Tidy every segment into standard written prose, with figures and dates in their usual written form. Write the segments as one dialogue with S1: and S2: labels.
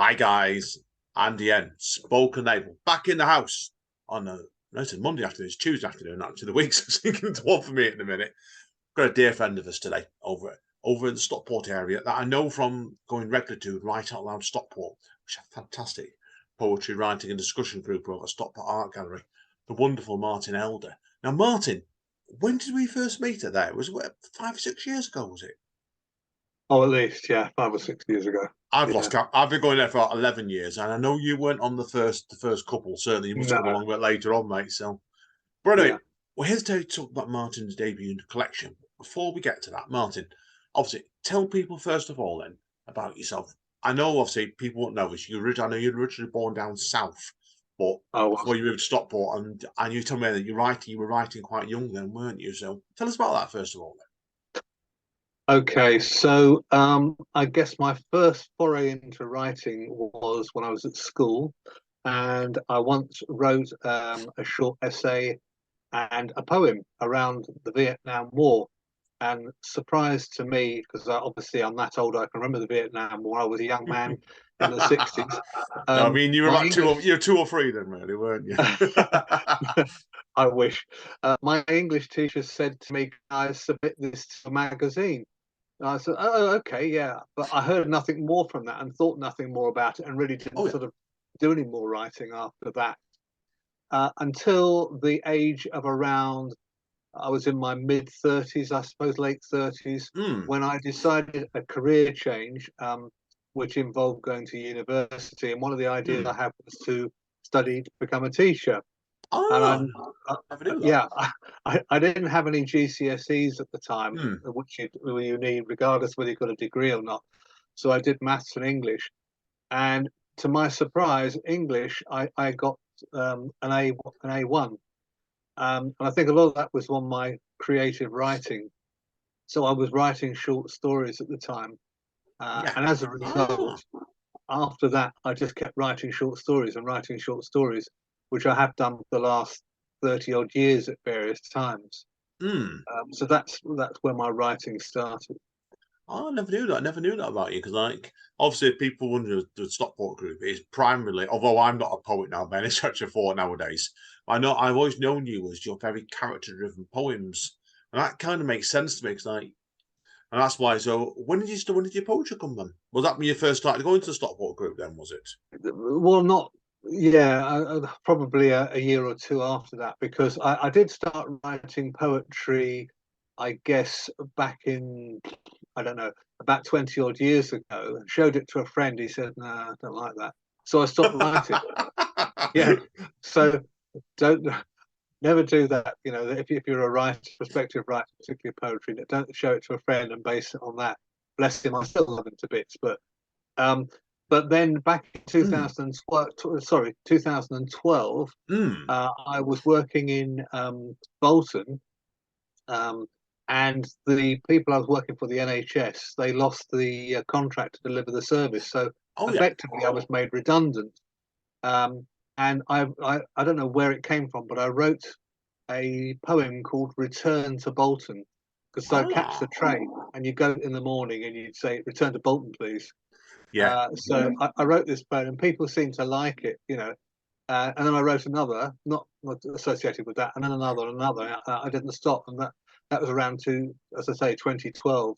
S1: Hi guys, I'm DN, spoken naval, back in the house on a no, it's Monday afternoon, it's Tuesday afternoon, actually the week's sinking to one for me in a minute. Got a dear friend of us today over in the Stockport area that I know from going regular to Write Out Loud Stockport, which is a fantastic poetry writing and discussion group over at Stockport Art Gallery, the wonderful Martin Elder. Now Martin, when did we first meet her there? Was it 5 or 6 years ago, was it?
S2: Oh, at least, yeah, 5 or 6 years ago.
S1: I've
S2: Yeah.
S1: lost count. I've been going there for 11 years, and I know you weren't on the first couple. Certainly, you must have
S2: No,
S1: come along a bit later on, mate. So, but anyway,
S2: yeah.
S1: we're here today to talk about Martin's debut collection. Before we get to that, Martin, obviously, tell people first of all then about yourself. I know, obviously, people won't know this. I know you're originally born down south, but
S2: I was.
S1: before you moved to Stockport, and you told me that you were writing quite young then, weren't you? So, tell us about that first of all.
S2: Okay, so I guess my first foray into writing was when I was at school, and I once wrote a short essay and a poem around the Vietnam War. And surprise to me, because obviously I'm that old, I can remember the Vietnam War. I was a young man in the
S1: Then.
S2: 60s.
S1: No, I mean you were
S2: My
S1: about
S2: English,
S1: you're 2 or 3 then, really, weren't you?
S2: I wish. My English teacher said to me, "I submit this to a magazine." And I said, "Oh, okay, yeah." But I heard nothing more from that and thought nothing more about it, and really
S1: Oh
S2: didn't
S1: yeah.
S2: sort of do any more writing after that until the age of around, I was in my mid 30s, I suppose, late 30s,
S1: Hmm.
S2: when I decided a career change, which involved going to university. And one of the ideas I
S1: Hmm.
S2: had was to study to become a teacher. And
S1: Oh,
S2: uh,
S1: never knew that.
S2: yeah, I didn't have any GCSEs at the time,
S1: Hmm.
S2: which you need, regardless whether you've got a degree or not. So I did maths and English. And to my surprise, English, I got an A1. And I think a lot of that was on my creative writing. So I was writing short stories at the time.
S1: Yeah.
S2: And as a
S1: Ah.
S2: result, after that, I just kept writing short stories and writing short stories, which I have done for the last 30 odd years at various times.
S1: Hmm.
S2: So that's where my writing started.
S1: Oh, I never knew that. I never knew that about you because, like, obviously, if people wonder the Stockport group is primarily. Although I'm not a poet now, Ben, it's such a thought nowadays. I know I've always known you as your very character-driven poems, and that kind of makes sense to me because, like, and that's why. So, when did your poetry come then? Was that when you first started going to the Stockport group? Then was it?
S2: Well, not yeah, probably a year or two after that, because I did start writing poetry, I guess, back in, I don't know, about 20 odd years ago. Showed it to a friend. He said, "No, I don't like that." So I stopped writing. Yeah. So don't never do that. You know, if you're a writer, prospective writer, particularly poetry, don't show it to a friend and base it on that. Bless him, I still love him to bits. Um, but then back in
S1: Mm,
S2: 2012, sorry, 2012,
S1: mm.
S2: I was working in Bolton, um, and the people I was working for, the NHS, they lost the contract to deliver the service. So
S1: Oh yeah.
S2: effectively, I was made redundant. Um, and I don't know where it came from, but I wrote a poem called "Return to Bolton," because so I catch the
S1: Ah.
S2: train and you go in the morning and you'd say, "Return to Bolton, please."
S1: Yeah.
S2: So I wrote this poem and people seemed to like it, you know. And then I wrote another, not associated with that, and then another. I didn't stop, and that was around to, as I say, 2012.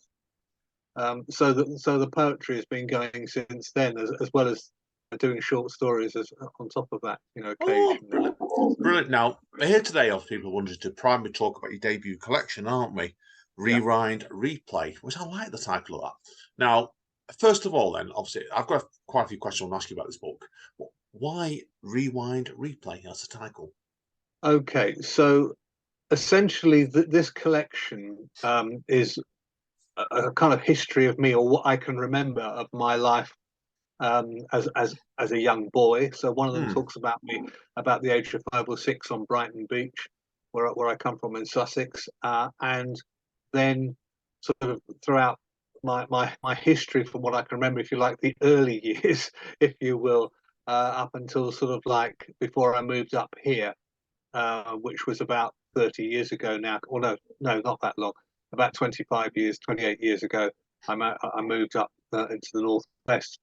S2: So the poetry has been going since then, as well as doing short stories as on top of that, you know,
S1: Oh,
S2: occasionally.
S1: brilliant. Brilliant. Now, we're here today, as people wanted to primarily talk about your debut collection, aren't we?
S2: Yeah.
S1: Rewind, Replay, which I like the title of that. Now, first of all, then, obviously, I've got quite a few questions I want to ask you about this book. Why Rewind, Replay as a title?
S2: Okay. So essentially, this collection is a kind of history of me, or what I can remember of my life as a young boy. So one of them
S1: Hmm.
S2: talks about me about the age of 5 or 6 on Brighton Beach, where I come from in Sussex, and then sort of throughout my history, from what I can remember, if you like, the early years, if you will, up until sort of like before I moved up here, which was about 30 years ago now. Or no, not that long. About 25 years, 28 years ago, I moved up into the northwest.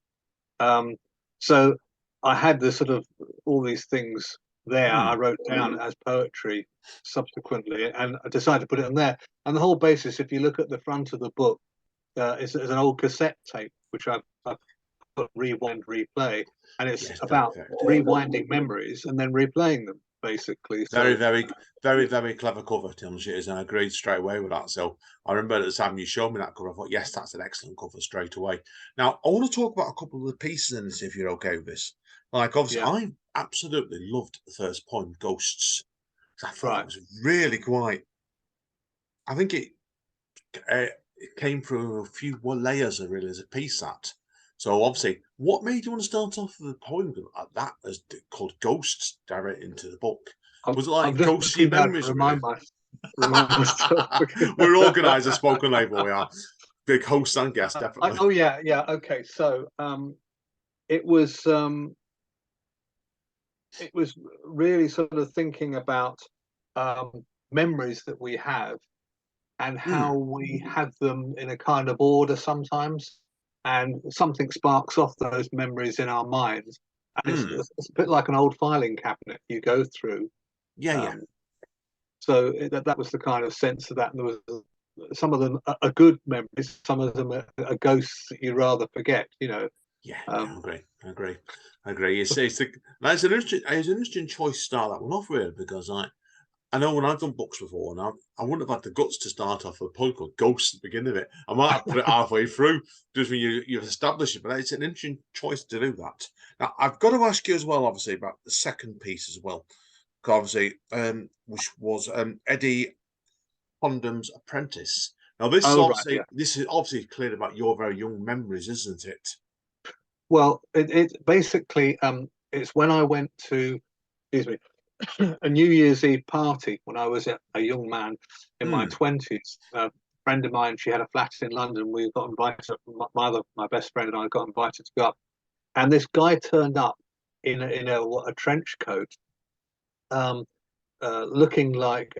S2: Um, So I had the sort of all these things there. I
S1: Hmm.
S2: wrote down as poetry subsequently, and I decided to put it on there. And the whole basis, if you look at the front of the book, is an old cassette tape which I've put rewind, replay, and it's
S1: Yes,
S2: about
S1: perfect.
S2: rewinding memories and then replaying them, basically.
S1: Very,
S2: So
S1: very, very, very clever cover, Tim Shitters, and I agreed straight away with that. So I remember at the time you showed me that cover, I thought, yes, that's an excellent cover straight away. Now, I want to talk about a couple of the pieces in this, if you're okay with this. Like, obviously,
S2: yeah,
S1: I absolutely loved the first poem, Ghosts. I thought that
S2: right.
S1: was really quite, I think it came through a few layers of really as a piece that. So obviously, what made you want to start off with a poem like that as called Ghosts direct into the book? Was it
S2: I'm
S1: like
S2: just
S1: ghostly
S2: looking now to
S1: memories, really?
S2: remind myself.
S1: We're organised as spoken label, we are. Big host and guest, definitely.
S2: Oh yeah, yeah. Okay, so it was um, it was really sort of thinking about um, memories that we have and
S1: Hmm.
S2: how we have them in a kind of order sometimes, and something sparks off those memories in our minds. And
S1: Hmm.
S2: it's a bit like an old filing cabinet you go through.
S1: Yeah, yeah.
S2: Um, that was the kind of sense of that. And there was some of them are good memories, some of them are ghosts that you rather forget.
S1: Yeah, yeah, I
S2: Um,
S1: agree. I agree. I agree. It's an interesting choice to start that one off with because I know when I've done books before, and I wouldn't have had the guts to start off with a poem called Ghosts at the beginning of it. I might have put it halfway through, just when you've established it, but it's an interesting choice to do that. Now, I've got to ask you as well, obviously, about the second piece as well, obviously, which was Eddie Condam's Apprentice. Now,
S2: oh right, yeah.
S1: this is obviously clear about your very young memories, isn't it?
S2: Well, it basically it's when I went to, excuse me, a New Year's Eve party when I was a young man in my
S1: Hmm.
S2: 20s. A friend of mine, she had a flat in London. We got invited. My best friend and I got invited to go up, and this guy turned up in a trench coat, um, looking like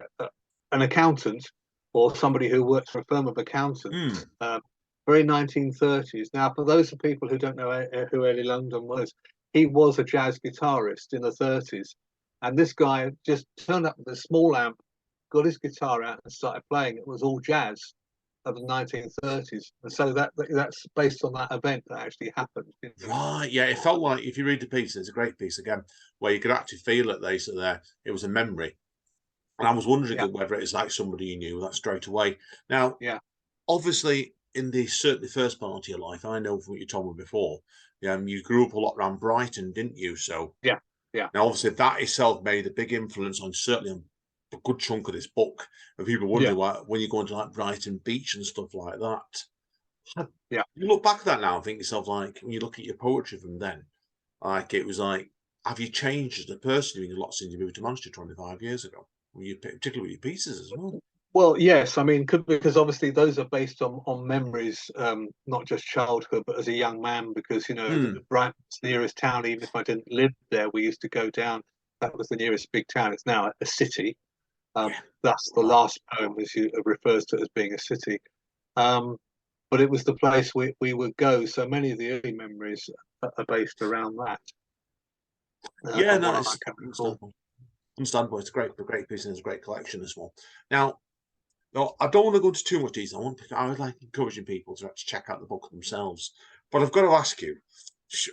S2: an accountant or somebody who works for a firm of accountants.
S1: Hmm.
S2: Very 1930s. Now, for those of people who don't know who Eddie London was, he was a jazz guitarist in the 30s. And this guy just turned up with a small amp, got his guitar out and started playing. It was all jazz of the 1930s. And so that's based on that event that actually happened.
S1: Right, yeah, it felt like if you read the piece, it's a great piece again, where you could actually feel it. They said there, it was a memory, and I was wondering
S2: Yeah,
S1: whether it's like somebody you knew that straight away. Now,
S2: yeah,
S1: obviously, in the certainly first part of your life, I know from what you told me before, you grew up a lot around Brighton, didn't you? So
S2: yeah, yeah,
S1: now, obviously, that itself made a big influence on certainly on a good chunk of this book. And people
S2: yeah,
S1: wondering why when you go into like Brighton Beach and stuff like that.
S2: yeah.
S1: You look back at that now and think to yourself, like, when you look at your poetry from then, like it was like, have you changed as a person doing a lot since you moved to Manchester 25 years ago? Particularly with your pieces as well.
S2: Well, yes, I mean, because obviously those are based on memories, not just childhood, but as a young man. Because
S1: Hmm.
S2: Brighton's the nearest town. Even if I didn't live there, we used to go down. That was the nearest big town. It's now a city.
S1: Yeah.
S2: Thus, the last poem as you refers to it as being a city. Um, but it was the place we would go. So many of the early memories are based around that,
S1: Yeah,
S2: from
S1: no,
S2: what I
S1: it's
S2: can recall.
S1: understandable. Understandable. It's a great piece and it's a great collection as well. Now, no, I don't want to go into too much detail. I would like encouraging people to actually check out the book themselves. But I've got to ask you,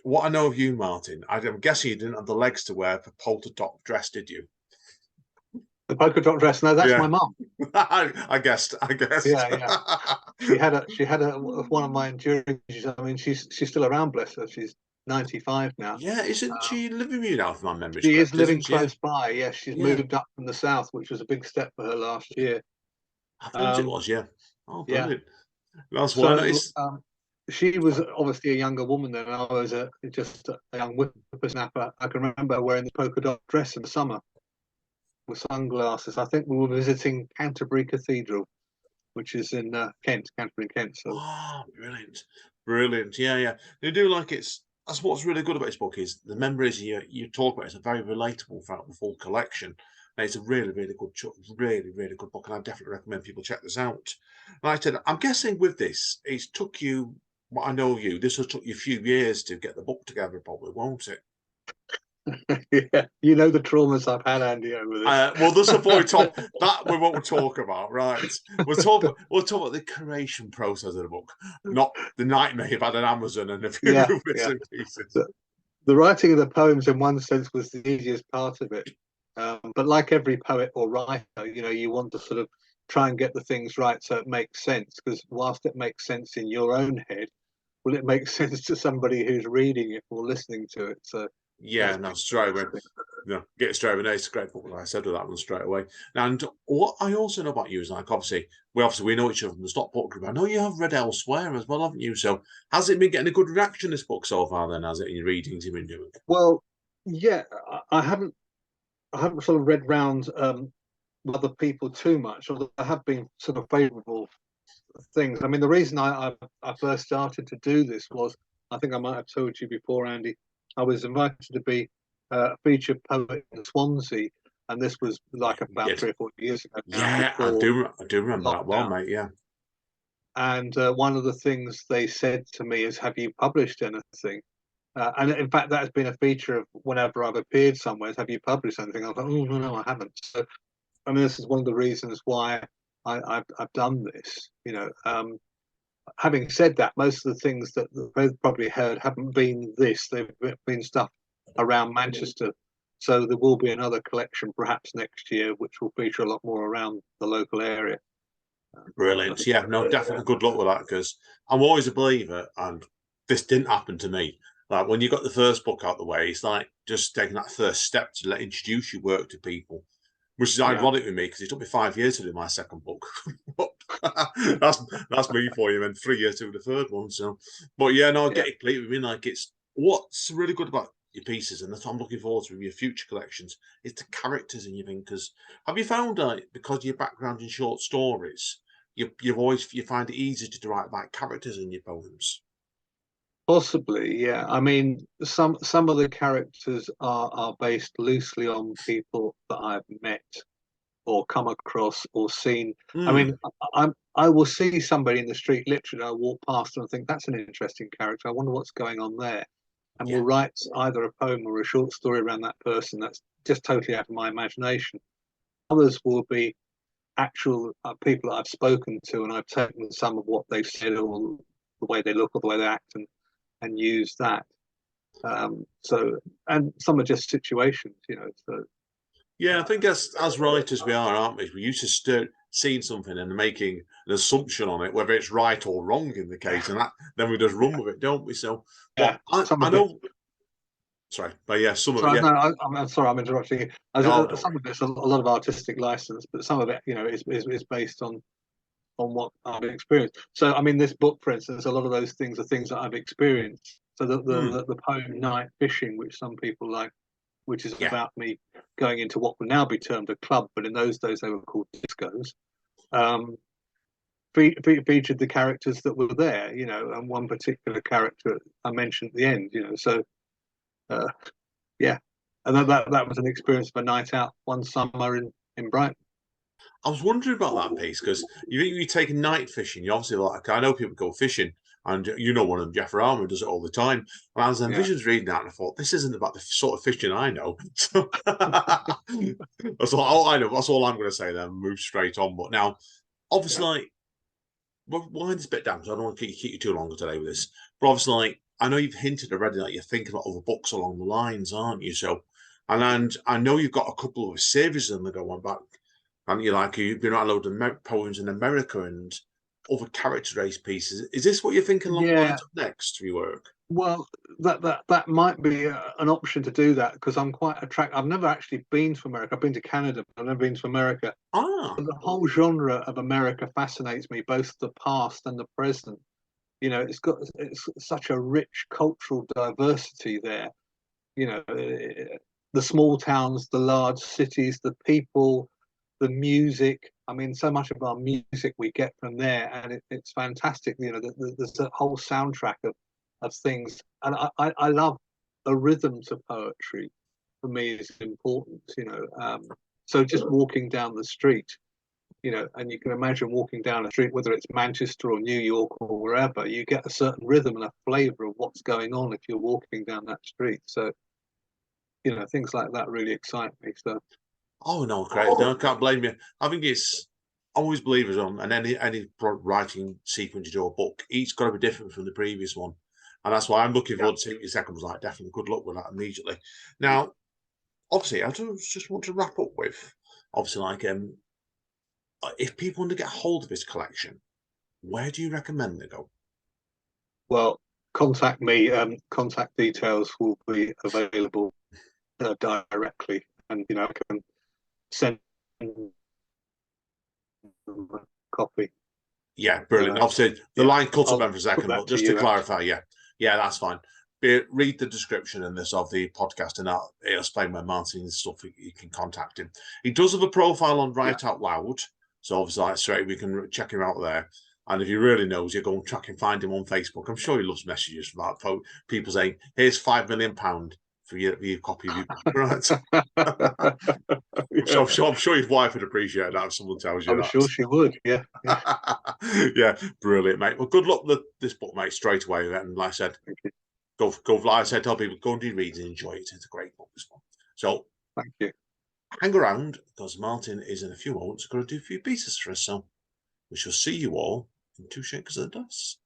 S1: what I know of you, Martin. I'm guessing you didn't have the legs to wear a polka dot dress, did you?
S2: The polka dot dress. No, that's my
S1: Yeah,
S2: mum.
S1: I guessed. I guessed.
S2: Yeah, yeah. She had one of my enduring. I mean, she's still around, bless her. She's 95 now.
S1: Yeah, isn't
S2: Um,
S1: she living with you now? If my memory's
S2: she is
S1: correct,
S2: living
S1: isn't she? Yeah,
S2: close by. Yes, she's
S1: yeah.
S2: moved up from the south, which was a big step for her last year.
S1: I thought it
S2: Um,
S1: was. Yeah. Oh,
S2: yeah.
S1: brilliant. That's why I
S2: So
S1: it's.
S2: she was obviously a younger woman than I was, just a young whippersnapper. I can remember her wearing the polka dot dress in the summer with sunglasses. I think we were visiting Canterbury Cathedral, which is in Kent, Canterbury, Kent. So
S1: Oh, brilliant, brilliant. Yeah, yeah. They do like it's. That's what's really good about this book is the memories you talk about. It's a very relatable throughout the full collection. And it's a really, really good, really, really good book, and I definitely recommend people check this out. Like I said, I'm guessing with this, it's took you. Well, I know you. This will took you a few years to get the book together, probably, won't it?
S2: Yeah, you know the traumas I've had, Andy, over this.
S1: Well, there's a point on that we won't talk about, right? We'll talk about the creation process of the book, not the nightmare you've had on Amazon and a few
S2: Yeah,
S1: bits
S2: yeah.
S1: and pieces.
S2: The writing of the poems, in one sense, was the easiest part of it. But like every poet or writer, you want to sort of try and get the things right so it makes sense. Because whilst it makes sense in your own head, will it make sense to somebody who's reading it or listening to it? So
S1: Yeah,
S2: that's
S1: no, straight away. No, get it straight away. No, it's a great book. Like I said with that one straight away. And what I also know about you is like obviously we know each other from the Stockport group. I know you have read elsewhere as well, haven't you? So has it been getting a good reaction this book so far? Then has it in your readings you've been doing?
S2: well, yeah. I haven't sort of read round other people too much, although there have been sort of favourable things. I mean, the reason I first started to do this was, I think I might have told you before, Andy, I was invited to be a featured poet in Swansea, and this was like about
S1: Yes.
S2: 3 or 4 years ago now,
S1: Yeah,
S2: before
S1: I do remember that well,
S2: lockdown.
S1: mate. Yeah.
S2: And one of the things they said to me is, "Have you published anything?" And in fact, that has been a feature of whenever I've appeared somewhere. Is, have you published anything? I was like, "Oh no, no, I haven't." So I mean, this is one of the reasons why I've done this. Having said that, most of the things that they've probably heard haven't been this. They've been stuff around Manchester. So there will be another collection perhaps next year, which will feature a lot more around the local area.
S1: Brilliant. Yeah, no, definitely good luck with that because I'm always a believer, and this didn't happen to me. Like when you got the first book out the way, it's like just taking that first step to introduce your work to people, which is
S2: Yeah,
S1: ironic with me because it took me 5 years to do my second book. But that's me for you, and 3 years to do the third one. So, but yeah, no, I
S2: yeah.
S1: get it completely. I mean, like it's what's really good about your pieces, and that's what I'm looking forward to with your future collections, is the characters in your thing. Because have you found because of your background in short stories? You find it easier to write about characters in your poems.
S2: Possibly, yeah. I mean, some of the characters are based loosely on people that I've met or come across or seen. I
S1: Mm,
S2: mean, I will see somebody in the street, literally, I walk past them and think that's an interesting character. I wonder what's going on there, and
S1: yeah,
S2: will write either a poem or a short story around that person. That's just totally out of my imagination. Others will be actual people that I've spoken to, and I've taken some of what they've said or the way they look or the way they act and use that. So, and some are just situations. So,
S1: yeah. I
S2: uh,
S1: think as writers we are, aren't we? We used to start seeing something and making an assumption on it, whether it's right or wrong in the
S2: yeah,
S1: case, and that then we just run with it, don't we? So,
S2: yeah.
S1: but I,
S2: Some
S1: I
S2: of it.
S1: know. Sorry, but yeah, some of
S2: So
S1: it, yeah.
S2: no, I'm sorry, I'm interrupting you.
S1: No, don't
S2: Some
S1: worry.
S2: of it's a lot of artistic license, but some of it, is based on what I've experienced. So, I mean, this book, for instance, a lot of those things are things that I've experienced. So
S1: Mm,
S2: the poem "Night Fishing," which some people like, which is
S1: yeah,
S2: about me going into what would now be termed a club, but in those days they were called discos. Um, Featured the characters that were there, and one particular character I mentioned at the end. So uh, yeah, and that was an experience of a night out one summer in Brighton.
S1: I was wondering about that piece because you take night fishing. You obviously like I know people go fishing, and you know one of them, Jeff Armour, does it all the time. And I was
S2: Yeah,
S1: envisioned reading that, and I thought this isn't about the sort of fishing I know. So that's all I know. That's all I'm going to say. Then move straight on. But now, obviously,
S2: yeah.
S1: like, well, wind this bit down because I don't want to keep you too long today with this. But obviously, like, I know you've hinted already that you're thinking about other books along the lines, aren't you? So, and I know you've got a couple of series on the go on back, and you've been writing a load of poems in America and other character race pieces. Is this what you're thinking along the
S2: Yeah,
S1: lines of next for your work?
S2: well, that might be an option to do that because I'm quite attracted. I've never actually been to America. I've been to Canada, but I've never been to America.
S1: Ah,
S2: But the whole genre of America fascinates me, both the past and the present. It's such a rich cultural diversity there. The small towns, the large cities, the people, the music. I mean, so much of our music we get from there, and it's fantastic. There's a whole soundtrack of things, and I love the rhythm to poetry. For me, is important. So just walking down the street, you know, and you can imagine walking down a street, whether it's Manchester or New York or wherever, you get a certain rhythm and a flavour of what's going on if you're walking down that street. So, you know, things like that really excite me. So,
S1: Oh no, great! No, I can't blame you. I think it's I always believe as on, and any writing sequence you do a book, each got to be different from the previous one, and that's why I'm looking
S2: yeah.
S1: forward to seeing your second. Was like definitely good luck with that immediately. Now, obviously, I just want to wrap up with obviously like if people want to get hold of his collection, where do you recommend they go?
S2: Well, contact me. Contact details will be available directly, and you know, I can send them a copy.
S1: Yeah, brilliant. Obviously, the
S2: Yeah,
S1: line cut up
S2: I'll
S1: then for a
S2: put
S1: second,
S2: that
S1: but
S2: to
S1: just to
S2: you. Actually,
S1: clarify, yeah, that's fine. Read the description in this of the podcast, and it'll explain where Martin and stuff. You can contact him. He does have a profile on
S2: yeah.
S1: Write Out Loud, so obviously, like, straight we can check him out there. And if he really knows, you go and track and find him on Facebook. I'm sure he loves messages from that. People saying, "Here's £5 million for your copy of your book." Right?
S2: Yeah,
S1: I'm sure his wife would appreciate that if someone tells you
S2: I'm
S1: that.
S2: sure she would. Yeah, yeah.
S1: Yeah, brilliant, mate. Well, good luck with this book, mate, straight away. And like I said,
S2: Thank you.
S1: go. Like I said, tell people go and do reading, enjoy it. It's a great book, this one. So
S2: Thank you.
S1: hang around because Martin is in a few moments going to do a few pieces for us. So we shall see you all in two shakers of the dust.